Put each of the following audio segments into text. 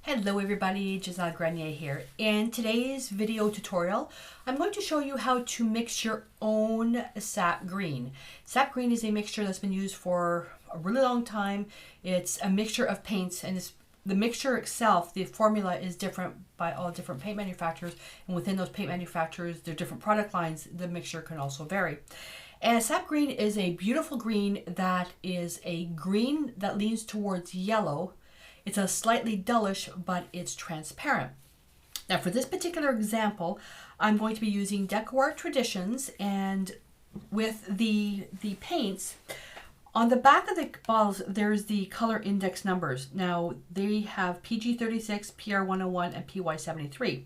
Hello everybody, Gisele Grenier here. In today's video tutorial, I'm going to show you how to mix your own Sap Green. Sap Green is a mixture that's been used for a really long time. It's a mixture of paints, and the mixture itself, the formula is different by all different paint manufacturers, and within those paint manufacturers, their different product lines, the mixture can also vary. And Sap Green is a beautiful green that is a green that leans towards yellow. It's a slightly dullish, but it's transparent. Now for this particular example, I'm going to be using DecoArt Traditions, and with the paints, on the back of the bottles, there's the color index numbers. Now they have PG36, PR101, and PY73.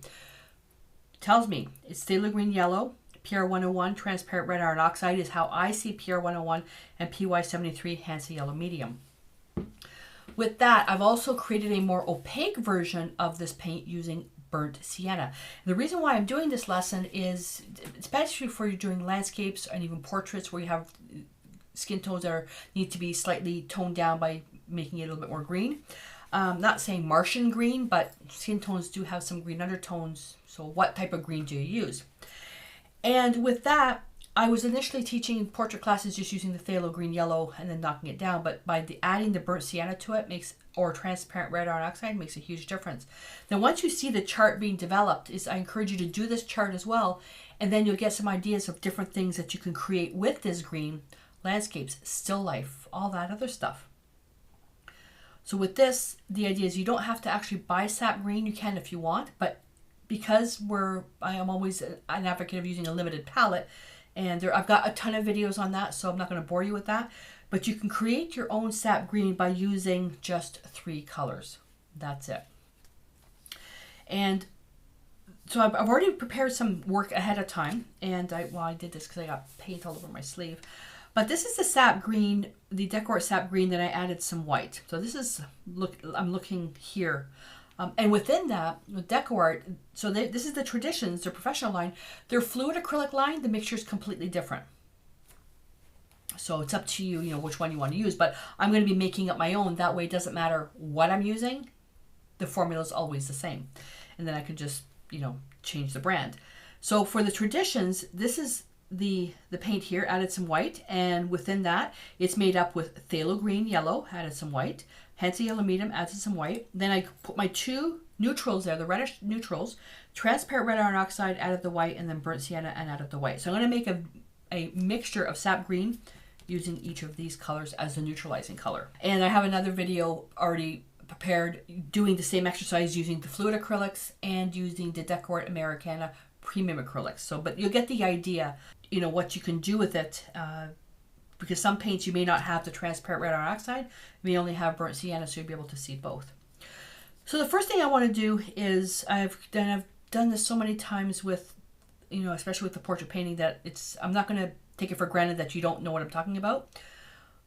Tells me it's Phthalo green yellow, PR101, transparent red iron oxide is how I see PR101, and PY73, Hansa yellow medium. With that, I've also created a more opaque version of this paint using burnt sienna. The reason why I'm doing this lesson is especially for you doing landscapes and even portraits where you have skin tones that need to be slightly toned down by making it a little bit more green. Not saying Martian green, but skin tones do have some green undertones. So what type of green do you use? And with that, I was initially teaching portrait classes just using the phthalo green yellow and then knocking it down, but by adding the burnt sienna to it or transparent red iron oxide makes a huge difference. Then once you see the chart being developed, I encourage you to do this chart as well, and then you'll get some ideas of different things that you can create with this green: landscapes, still life, all that other stuff. So with this, the idea is you don't have to actually buy Sap Green. You can if you want, but because I am always an advocate of using a limited palette, and I've got a ton of videos on that, so I'm not going to bore you with that. But you can create your own Sap Green by using just 3 colors. That's it. And so I've already prepared some work ahead of time. And I did this because I got paint all over my sleeve. But this is the Sap Green, the DecoArt Sap Green that I added some white. So this is, I'm looking here. And within that, with DecoArt, so this is the Traditions, their professional line. Their fluid acrylic line, the mixture is completely different. So it's up to you, which one you want to use. But I'm going to be making up my own. That way it doesn't matter what I'm using. The formula is always the same. And then I could just, change the brand. So for the Traditions, this is the paint here, added some white. And within that, it's made up with phthalo green yellow, added some white. Hansa yellow medium, added some white. Then I put my 2 neutrals there, the reddish neutrals, transparent red iron oxide, added the white, and then burnt sienna and added the white. So I'm going to make a mixture of Sap Green using each of these colors as the neutralizing color. And I have another video already prepared doing the same exercise using the fluid acrylics and using the DecoArt Americana premium acrylics. So, but you'll get the idea, what you can do with it. Because some paints you may not have the transparent red iron oxide, you may only have burnt sienna, so you'll be able to see both. So the first thing I want to do is, I've done this so many times with, especially with the portrait painting, that I'm not going to take it for granted that you don't know what I'm talking about.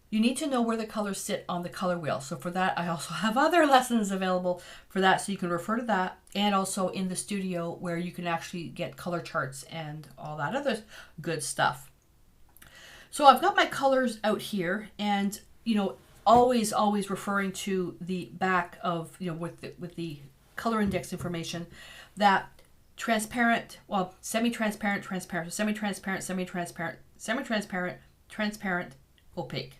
You need to know where the colors sit on the color wheel. So for that, I also have other lessons available for that, so you can refer to that, and also in the studio where you can actually get color charts and all that other good stuff. So I've got my colors out here, and always referring to the back of with the color index information, that transparent, semi-transparent, transparent, semi-transparent, semi-transparent, semi-transparent, transparent, opaque.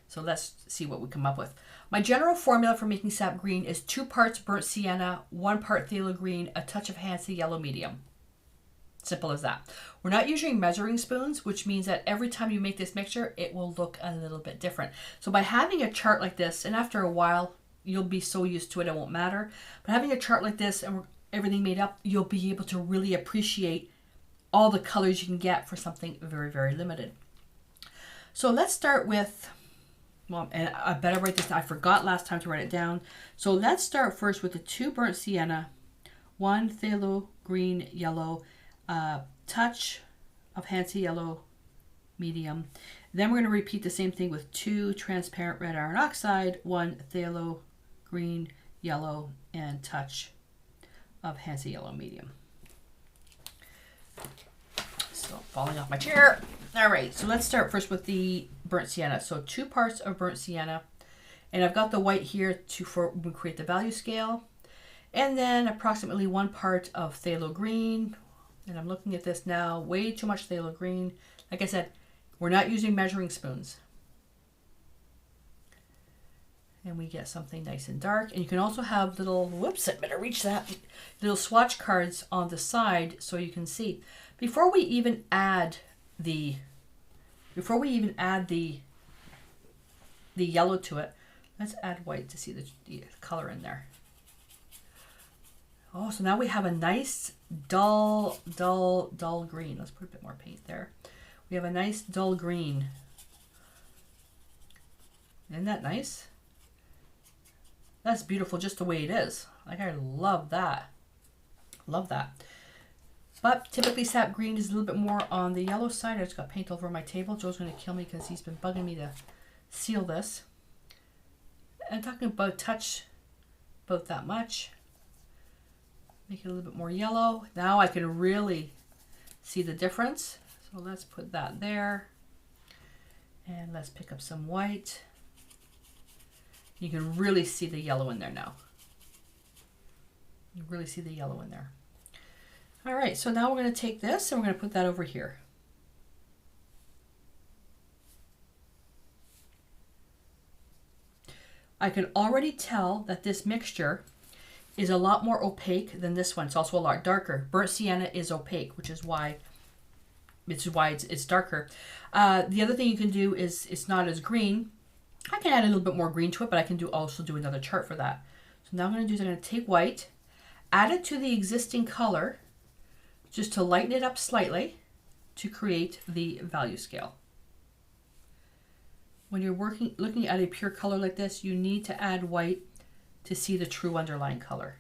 So let's see what we come up with. My general formula for making Sap Green is 2 parts burnt sienna, 1 part phthalo green, a touch of Hansa yellow medium. Simple as that. We're not using measuring spoons, which means that every time you make this mixture, it will look a little bit different. So by having a chart like this, and after a while, you'll be so used to it, it won't matter. But having a chart like this and everything made up, you'll be able to really appreciate all the colors you can get for something very, very limited. So let's start with, and I better write this down. I forgot last time to write it down. So let's start first with the 2 burnt sienna, 1 phthalo green yellow, touch of Hansa yellow medium. Then we're going to repeat the same thing with 2 transparent red iron oxide, 1 phthalo green yellow, and touch of Hansa yellow medium. So falling off my chair. All right, so let's start first with the burnt sienna. So 2 parts of burnt sienna, And I've got the white here for we create the value scale. And then approximately 1 part of phthalo green. And I'm looking at this now, way too much phthalo green. Like I said, we're not using measuring spoons. And we get something nice and dark. And you can also have little, whoops, I better reach that, little swatch cards on the side so you can see. Before we even add the yellow to it, let's add white to see the color in there. Oh, so now we have a nice dull green. Let's put a bit more paint there. We have a nice dull green. Isn't that nice? That's beautiful just the way it is. Like, I love that. Love that. But typically Sap Green is a little bit more on the yellow side. I just got paint all over my table. Joe's going to kill me because he's been bugging me to seal this. I'm talking about touch about that much. Make it a little bit more yellow. Now I can really see the difference. So let's put that there. And let's pick up some white. You can really see the yellow in there now. You really see the yellow in there. All right, so now we're going to take this and we're going to put that over here. I can already tell that this mixture is a lot more opaque than this one. It's also a lot darker. Burnt sienna is opaque, which is why it's darker. The other thing you can do is it's not as green. I can add a little bit more green to it, but I can also do another chart for that. So now I'm going to do is I'm going to take white, add it to the existing color, just to lighten it up slightly to create the value scale. When you're looking at a pure color like this, you need to add white to see the true underlying color.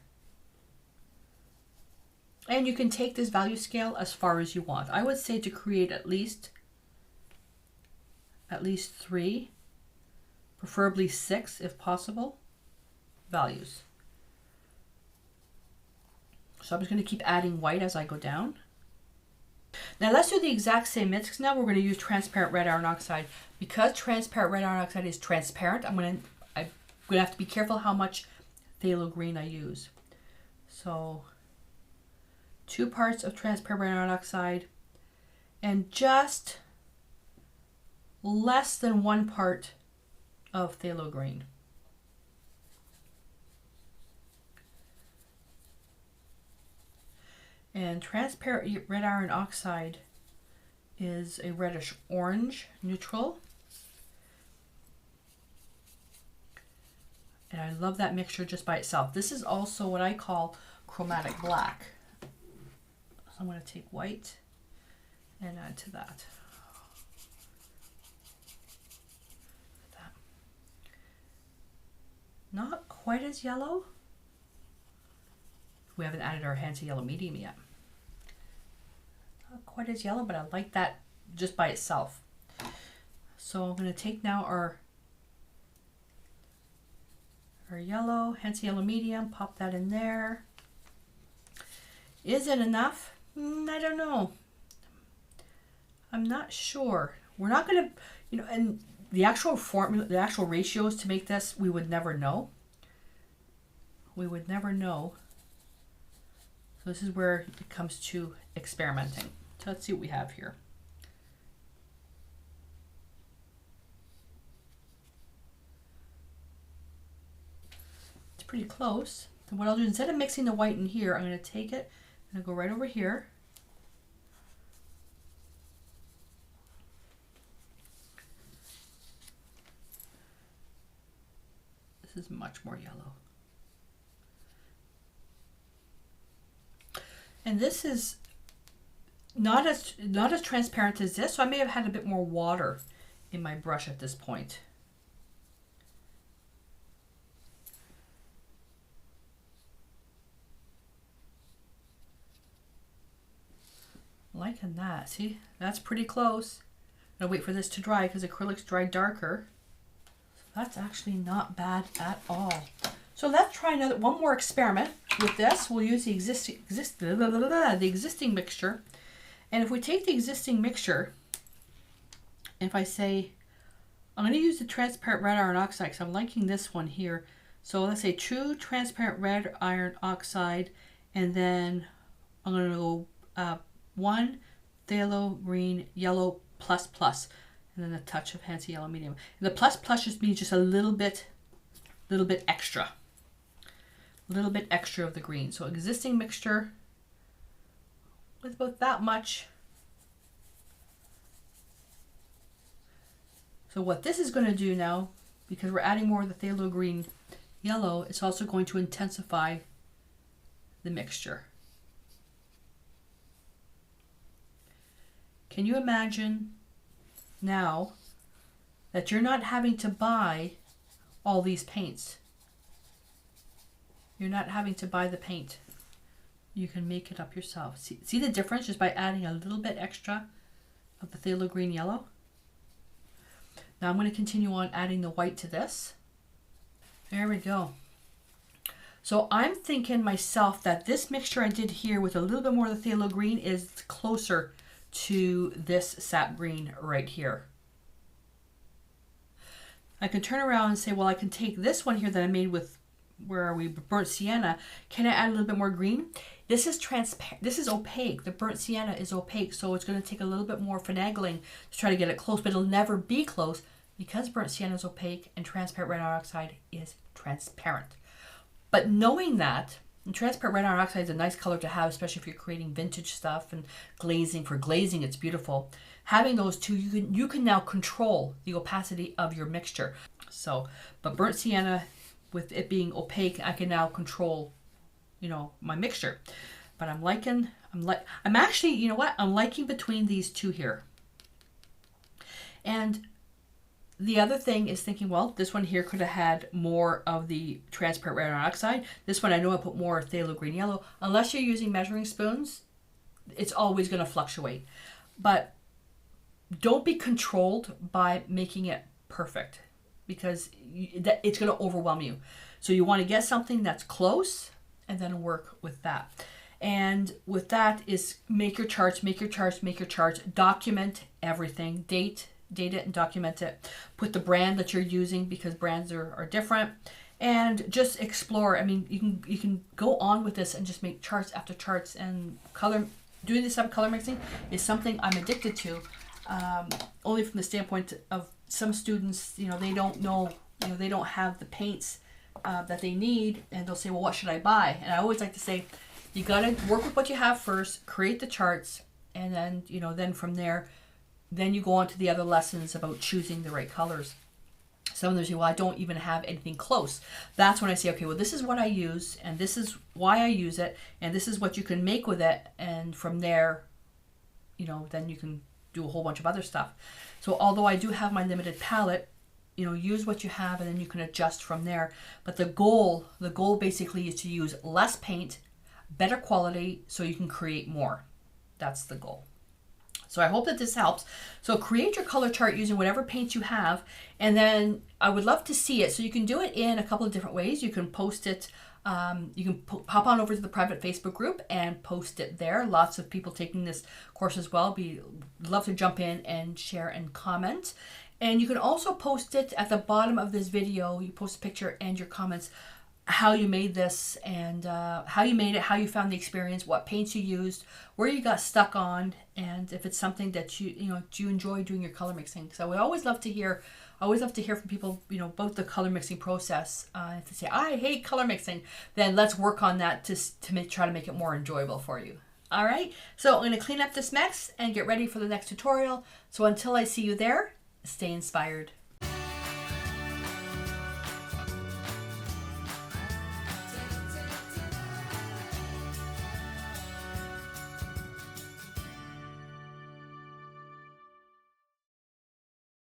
And you can take this value scale as far as you want. I would say to create at least 3, preferably 6 if possible, values. So I'm just going to keep adding white as I go down. Now let's do the exact same mix. Now we're going to use transparent red iron oxide. Because transparent red iron oxide is transparent, I'm going to have to be careful how much phthalo green I use. So 2 parts of transparent red iron oxide and just less than 1 part of phthalo green. And transparent red iron oxide is a reddish orange neutral. And I love that mixture just by itself. This is also what I call chromatic black. So I'm going to take white and add to that. Not quite as yellow. We haven't added our Hansa yellow medium yet. Not quite as yellow, but I like that just by itself. So I'm going to take now our yellow, Hansa yellow medium, pop that in there. Is it enough? I don't know. I'm not sure. We're not going to, and the actual formula, the actual ratios to make this, we would never know. We would never know. So this is where it comes to experimenting. So let's see what we have here. It's pretty close. And what I'll do, instead of mixing the white in here, I'm going to take it and go right over here. This is much more yellow. And this is not as transparent as this, so I may have had a bit more water in my brush at this point. Liking that. See, that's pretty close. I'll wait for this to dry because acrylics dry darker. So that's actually not bad at all. So let's try one more experiment with this. We'll use the existing mixture. And if we take the existing mixture, if I say I'm going to use the transparent red iron oxide because I'm liking this one here. So let's say true transparent red iron oxide, and then I'm going to go 1 phthalo green yellow plus plus, and then a touch of Hansa yellow medium. And the plus plus just means just a little bit extra. A little bit extra of the green. So existing mixture with about that much. So what this is going to do now, because we're adding more of the phthalo green yellow, it's also going to intensify the mixture. Can you imagine now that you're not having to buy all these paints? You're not having to buy the paint. You can make it up yourself. See the difference just by adding a little bit extra of the phthalo green yellow? Now I'm going to continue on adding the white to this. There we go. So I'm thinking myself that this mixture I did here with a little bit more of the phthalo green is closer to this sap green right here. I can turn around and say, well, I can take this one here that I made with, where are we, burnt sienna. Can I add a little bit more green? This is transparent. This is opaque. The burnt sienna is opaque, so it's going to take a little bit more finagling to try to get it close, but it'll never be close because burnt sienna is opaque and transparent red iron oxide is transparent. But knowing that, and transparent red iron oxide is a nice color to have, especially if you're creating vintage stuff and glazing. For glazing, it's beautiful. Having those two, you can now control the opacity of your mixture. So, but burnt sienna, with it being opaque, I can now control, you know, my mixture. But I'm actually, you know what? I'm liking between these two here. And the other thing is thinking, well, this one here could have had more of the transparent red iron oxide. This one, I know I put more phthalo green yellow. Unless you're using measuring spoons, it's always going to fluctuate. But don't be controlled by making it perfect, because it's going to overwhelm you. So you want to get something that's close and then work with that. And with that is make your charts, document everything, date it and document it. Put the brand that you're using, because brands are different, and just explore. I mean, you can go on with this and just make charts after charts. And doing this type of color mixing is something I'm addicted to, only from the standpoint of some students, you know, they don't know, you know, they don't have the paints that they need, and they'll say, well, what should I buy? And I always like to say, you got to work with what you have first, create the charts, and then, you know, then from there, then you go on to the other lessons about choosing the right colors. Some of them say, well, I don't even have anything close. That's when I say, okay, well, this is what I use, and this is why I use it, and this is what you can make with it. And from there, you know, then you can do a whole bunch of other stuff. So although I do have my limited palette, you know, use what you have, and then you can adjust from there. But the goal basically is to use less paint, better quality, so you can create more. That's the goal. So I hope that this helps. So create your color chart using whatever paint you have, and then I would love to see it. So you can do it in a couple of different ways. You can post it, you can hop on over to the private Facebook group and post it there. Lots of people taking this course as well. Love to jump in and share and comment. And you can also post it at the bottom of this video. You post a picture and your comments, how you made this, and how you made it, how you found the experience, what paints you used, where you got stuck on, and if it's something that do you enjoy doing your color mixing? So I would always love to hear from people, you know, about the color mixing process. If they say, I hate color mixing, then let's work on that to try to make it more enjoyable for you. All right, so I'm going to clean up this mess and get ready for the next tutorial. So until I see you there, stay inspired.